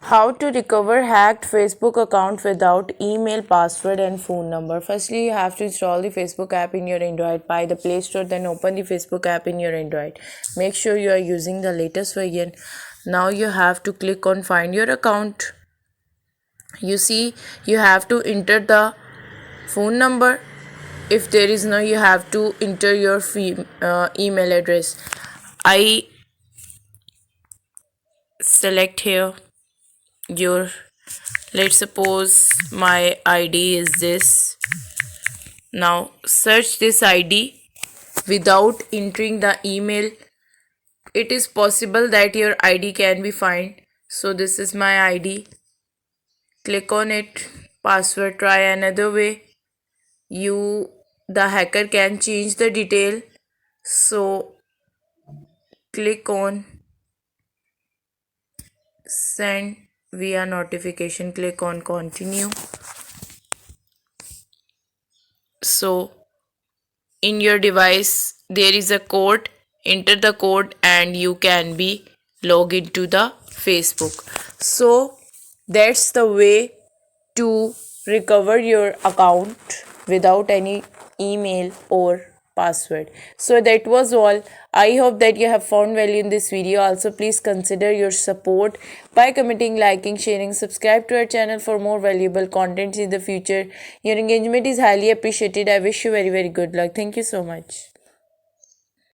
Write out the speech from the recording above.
How to recover hacked Facebook account without email, password, and phone number. Firstly, you have to install the Facebook app in your Android by the Play Store, then open the Facebook app in your Android. Make sure you are using the latest version. Now you have to click on Find Your Account. You see, you have to enter the phone number. If there is no, you have to enter your email address. I select here your, let's suppose my ID is this. Now search this ID without entering the email. It is possible that your ID can be found. So this is my ID. Click on it. Password, try another way. The hacker can change the detail. So click on send via notification. Click on continue. So in your device there is a code. Enter the code and you can be log into the Facebook. So that's the way to recover your account without any email or password. So that was all. I hope that you have found value in this video. Also, please consider your support by commenting, liking, sharing, subscribe to our channel for more valuable content in the future. Your engagement is highly appreciated. I wish you very good luck. Thank you so much.